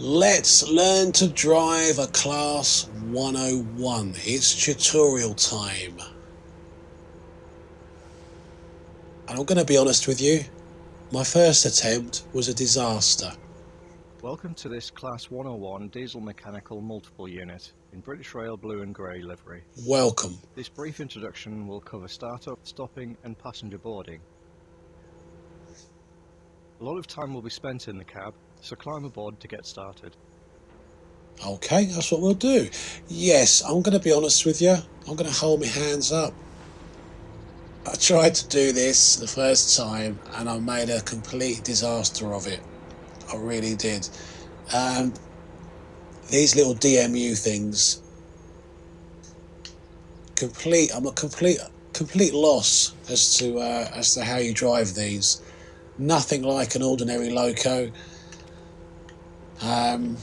Let's learn to drive a Class 101. It's tutorial time. And I'm going to be honest with you, my first attempt was a disaster. Welcome to this Class 101 diesel mechanical multiple unit in British Rail blue and grey livery. Welcome. This brief introduction will cover startup, stopping and passenger boarding. A lot of time will be spent in the cab, so climb aboard to get started. Okay, that's what we'll do. Yes, I'm going to be honest with you. I'm going to hold my hands up. I tried to do this the first time and I made a complete disaster of it. I really did. These little DMU things, I'm a complete loss as to how you drive these. Nothing like an ordinary loco. I'm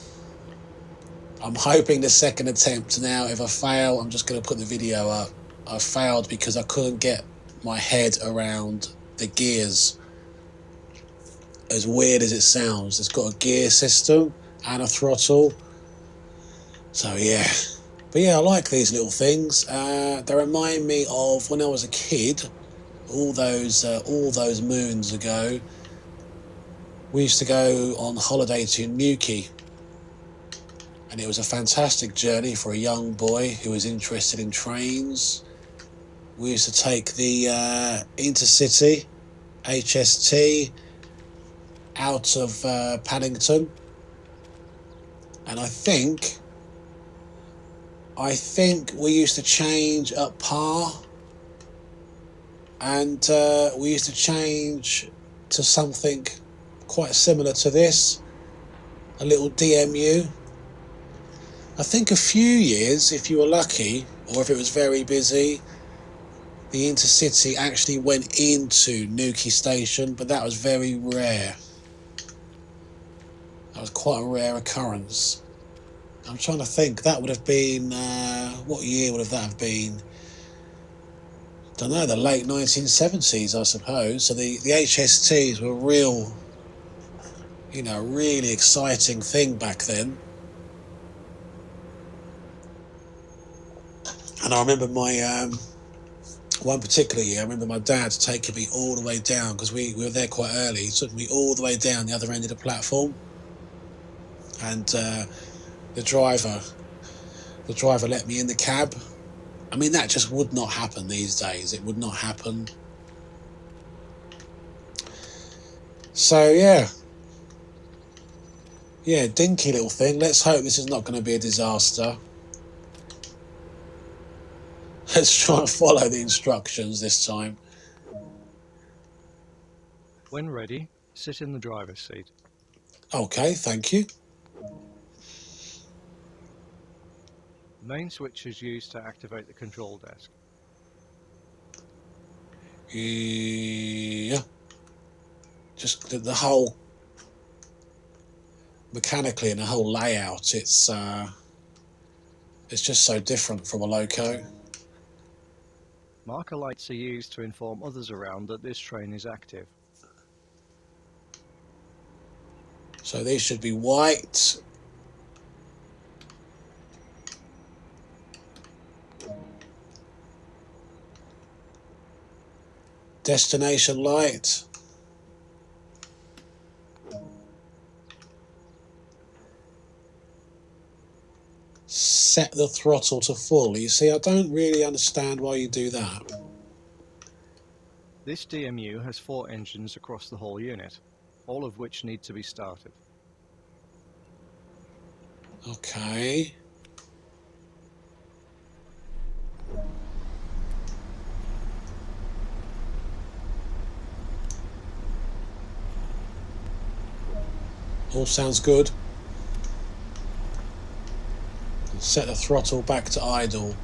hoping the second attempt now, if I fail, I'm just going to put the video up. I failed because I couldn't get my head around the gears. As weird as it sounds, it's got a gear system and a throttle. So yeah. But yeah, I like these little things. They remind me of when I was a kid, all those moons ago. We used to go on holiday to Newquay, and it was a fantastic journey for a young boy who was interested in trains. We used to take the Intercity HST out of Paddington, and I think we used to change at Par, and we used to change to something quite similar to this, a little DMU. I think a few years, if you were lucky, or if it was very busy, the Intercity actually went into Newquay Station, but that was very rare. That was quite a rare occurrence. I'm trying to think, that would have been, what year would that have been? Don't know, the late 1970s, I suppose. So the HSTs were real, really exciting thing back then. And I remember my, one particular year, I remember my dad taking me all the way down, because we were there quite early. He took me all the way down the other end of the platform. And the driver let me in the cab. I mean, that just would not happen these days. It would not happen. So yeah, dinky little thing. Let's hope this is not going to be a disaster. Let's try and follow the instructions this time. When ready, sit in the driver's seat. Okay, thank you. The main switch is used to activate the control desk. Yeah. Just the whole, mechanically and the whole layout, it's just so different from a loco. Marker lights are used to inform others around that this train is active. So these should be white. Destination light. Set the throttle to full. You see, I don't really understand why you do that. This DMU has 4 engines across the whole unit, all of which need to be started. Okay. All sounds good. Set the throttle back to idle.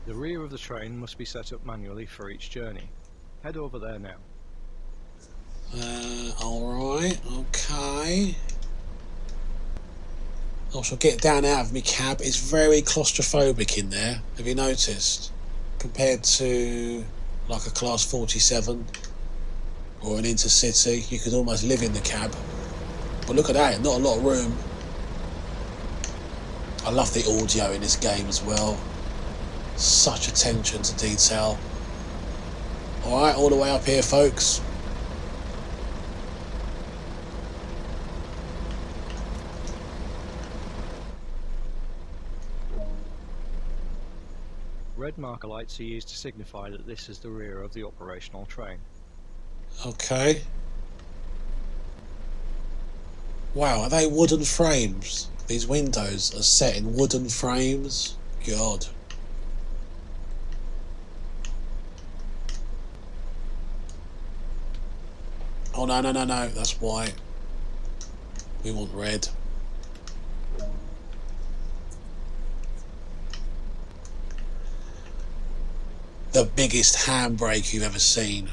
The rear of the train must be set up manually for each journey. Head over there now. Alright, okay. I shall get down out of my cab. It's very claustrophobic in there, have you noticed? Compared to like a Class 47 or an Intercity, you could almost live in the cab. But look at that, not a lot of room. I love the audio in this game as well. Such attention to detail. Alright, all the way up here, folks. Red marker lights are used to signify that this is the rear of the operational train. Okay. Wow, are they wooden frames? These windows are set in wooden frames? God. Oh, no, no, no, no. That's white. We want red. The biggest handbrake you've ever seen.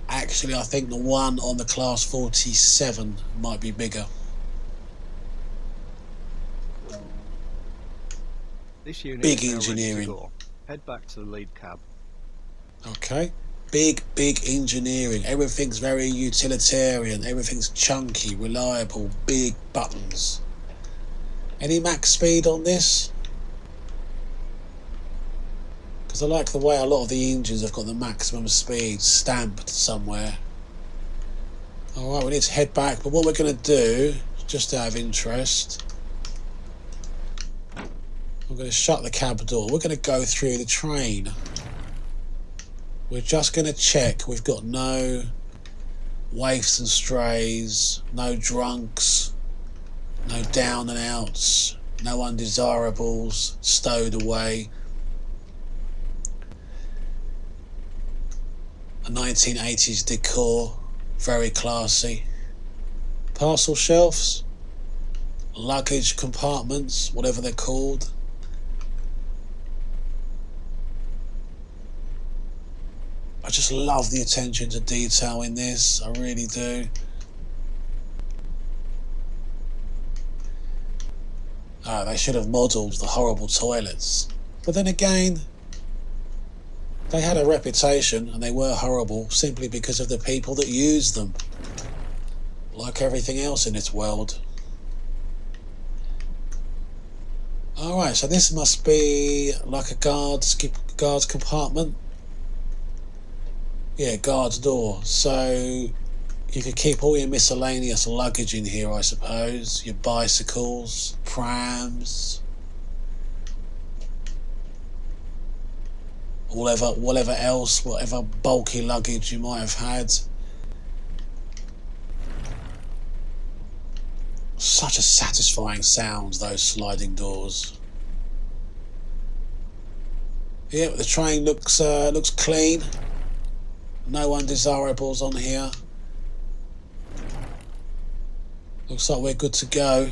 Actually, I think the one on the Class 47 might be bigger. This unit Big is now engineering. ready to go. Head back to the lead cab. Okay. Big engineering. Everything's very utilitarian. Everything's chunky, reliable, big buttons. Any max speed on this? Because I like the way a lot of the engines have got the maximum speed stamped somewhere. Alright, we need to head back, but what we're going to do, just out of interest, I'm going to shut the cab door. We're going to go through the train. We're just going to check we've got no waifs and strays, no drunks, no down and outs, no undesirables stowed away. A 1980s decor, very classy. Parcel shelves, luggage compartments, whatever they're called. I just love the attention to detail in this, I really do. Oh, they should have modelled the horrible toilets. But then again, they had a reputation and they were horrible simply because of the people that used them. Like everything else in this world. Alright, so this must be like a guard's compartment. Yeah, guard's door. So you could keep all your miscellaneous luggage in here, I suppose. Your bicycles, prams, whatever else, whatever bulky luggage you might have had. Such a satisfying sound, those sliding doors. Yeah, the train looks clean. No undesirables on here. Looks like we're good to go.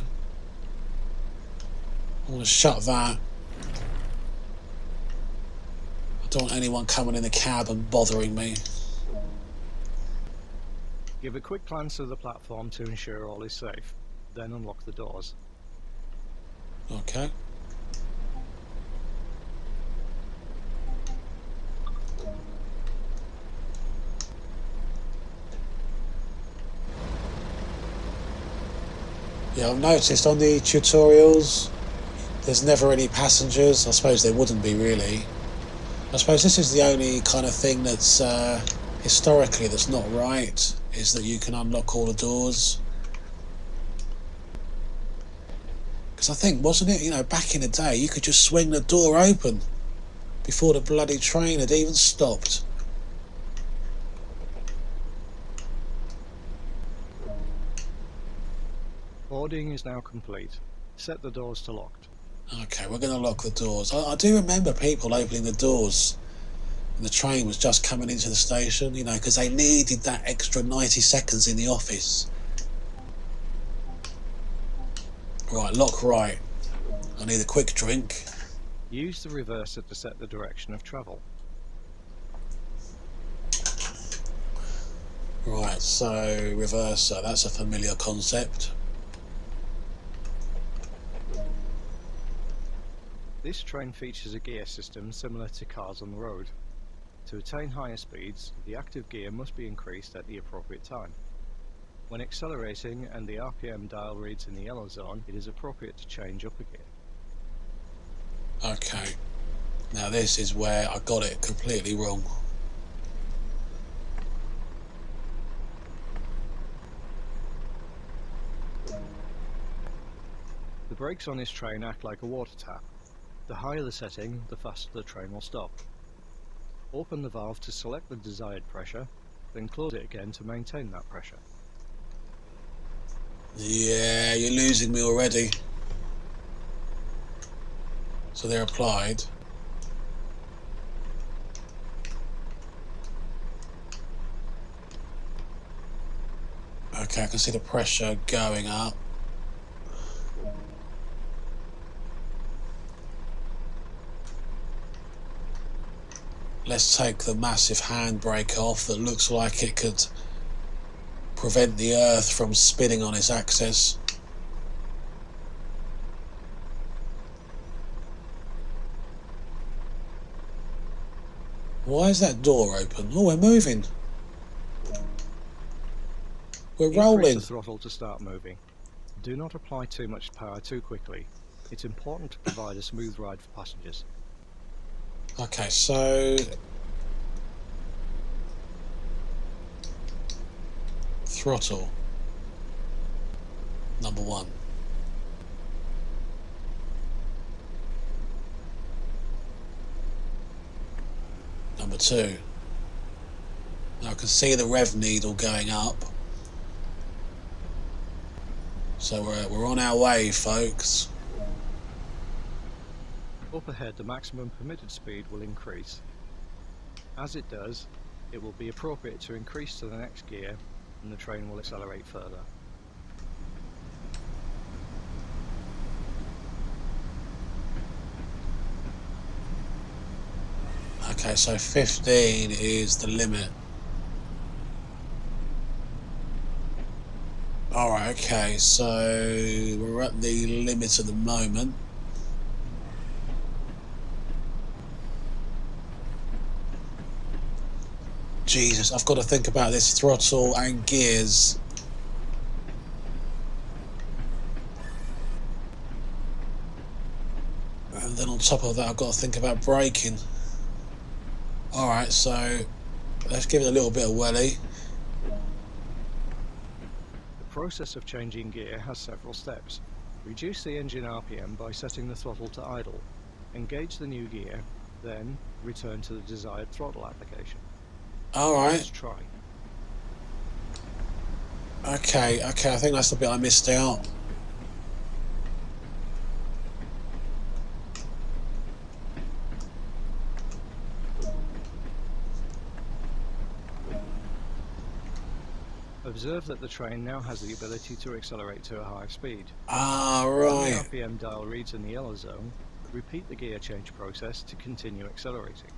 I want to shut that. I don't want anyone coming in the cab and bothering me. Give a quick glance of the platform to ensure all is safe. Then unlock the doors. Okay. Yeah, I've noticed on the tutorials there's never any passengers. I suppose there wouldn't be really. I suppose this is the only kind of thing that's historically that's not right, is that you can unlock all the doors. Because I think, wasn't it, you know, back in the day you could just swing the door open before the bloody train had even stopped. Boarding is now complete. Set the doors to locked. Okay, we're going to lock the doors. I do remember people opening the doors and the train was just coming into the station, you know, because they needed that extra 90 seconds in the office. Right, lock right. I need a quick drink. Use the reverser to set the direction of travel. Right, so reverser, that's a familiar concept. This train features a gear system similar to cars on the road. To attain higher speeds, the active gear must be increased at the appropriate time. When accelerating and the RPM dial reads in the yellow zone, it is appropriate to change up a gear. Okay. Now this is where I got it completely wrong. The brakes on this train act like a water tap. The higher the setting, the faster the train will stop. Open the valve to select the desired pressure, then close it again to maintain that pressure. Yeah, you're losing me already. So they're applied. Okay, I can see the pressure going up. Let's take the massive handbrake off that looks like it could prevent the earth from spinning on its axis. Why is that door open? Oh, we're moving. We're rolling. Increase the throttle to start moving. Do not apply too much power too quickly. It's important to provide a smooth ride for passengers. Okay, so throttle number 1. Number 2. Now I can see the rev needle going up. So we're on our way, folks. Up ahead, the maximum permitted speed will increase. As it does, it will be appropriate to increase to the next gear and the train will accelerate further. Okay, so 15 is the limit. Alright, okay, so we're at the limit at the moment. Jesus, I've got to think about this throttle and gears. And then on top of that, I've got to think about braking. Alright, so let's give it a little bit of welly. The process of changing gear has several steps. Reduce the engine RPM by setting the throttle to idle. Engage the new gear, then return to the desired throttle application. Alright. Let's try. Okay, I think that's the bit I missed out. Observe that the train now has the ability to accelerate to a high speed. Ah, When right. the RPM dial reads in the yellow zone, repeat the gear change process to continue accelerating.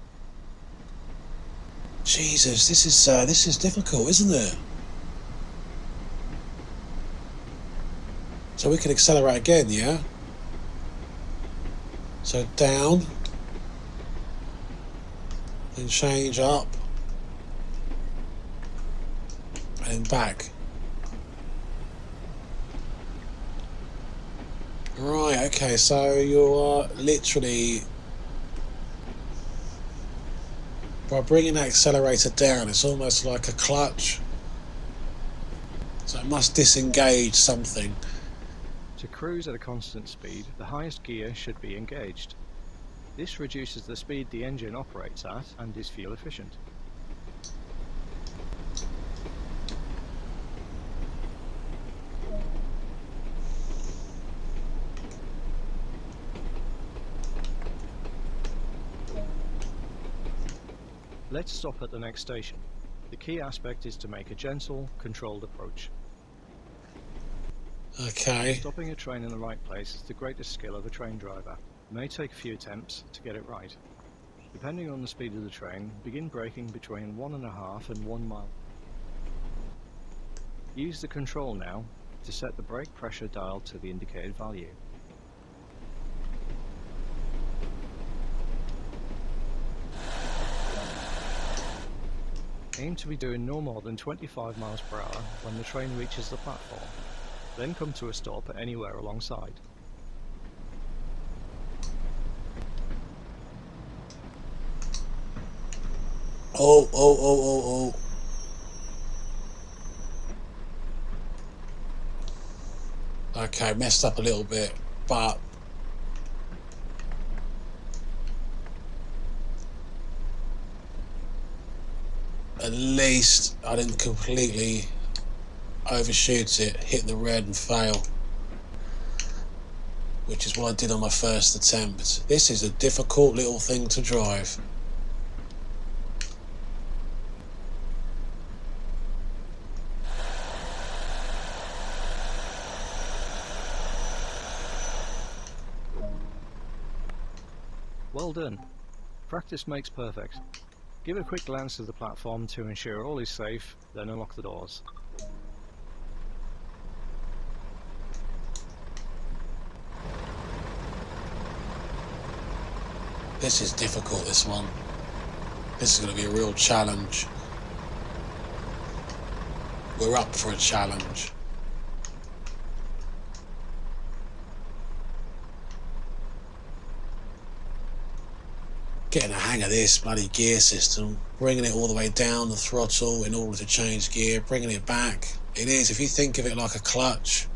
Jesus, this is difficult, isn't it? So we can accelerate again, yeah? So down, then change up, and back. Right, okay, so you're literally, by bringing that accelerator down, it's almost like a clutch. So it must disengage something. To cruise at a constant speed, the highest gear should be engaged. This reduces the speed the engine operates at and is fuel efficient. Let's stop at the next station. The key aspect is to make a gentle, controlled approach. Okay. Stopping a train in the right place is the greatest skill of a train driver. It may take a few attempts to get it right. Depending on the speed of the train, begin braking between 1.5 and 1 mile. Use the control now to set the brake pressure dial to the indicated value. Aim to be doing no more than 25 miles per hour when the train reaches the platform, then come to a stop anywhere alongside. Oh. Okay, messed up a little bit, but at least I didn't completely overshoot it, hit the red and fail, which is what I did on my first attempt. This is a difficult little thing to drive. Well done. Practice makes perfect. Give a quick glance at the platform to ensure all is safe, then unlock the doors. This is difficult, this one. This is going to be a real challenge. We're up for a challenge. Getting a hang of this bloody gear system, bringing it all the way down the throttle in order to change gear, bringing it back. It is, if you think of it like a clutch,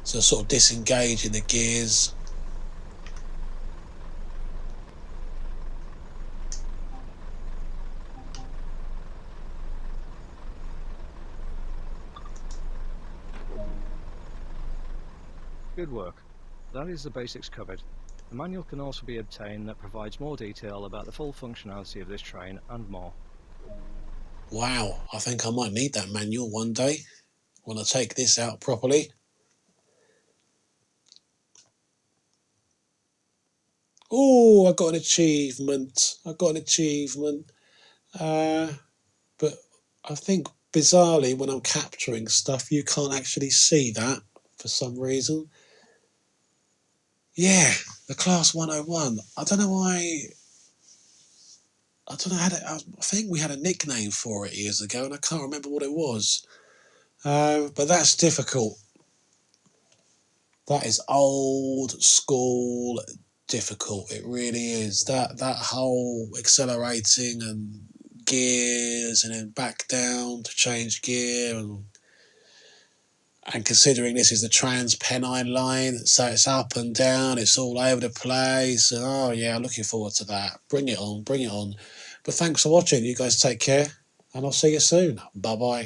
so sort of disengaging the gears. Good work. That is the basics covered. The manual can also be obtained that provides more detail about the full functionality of this train and more. Wow, I think I might need that manual one day when I take this out properly. Oh, I got an achievement. But I think bizarrely when I'm capturing stuff, you can't actually see that for some reason. Yeah, the Class 101. I don't know why. I don't know how to. I think we had a nickname for it years ago, and I can't remember what it was. But that's difficult. That is old school difficult. It really is. That whole accelerating and gears and then back down to change gear and considering this is the Trans-Pennine line, so it's up and down, it's all over the place. And oh yeah, looking forward to that. Bring it on. But thanks for watching. You guys take care, and I'll see you soon. Bye bye.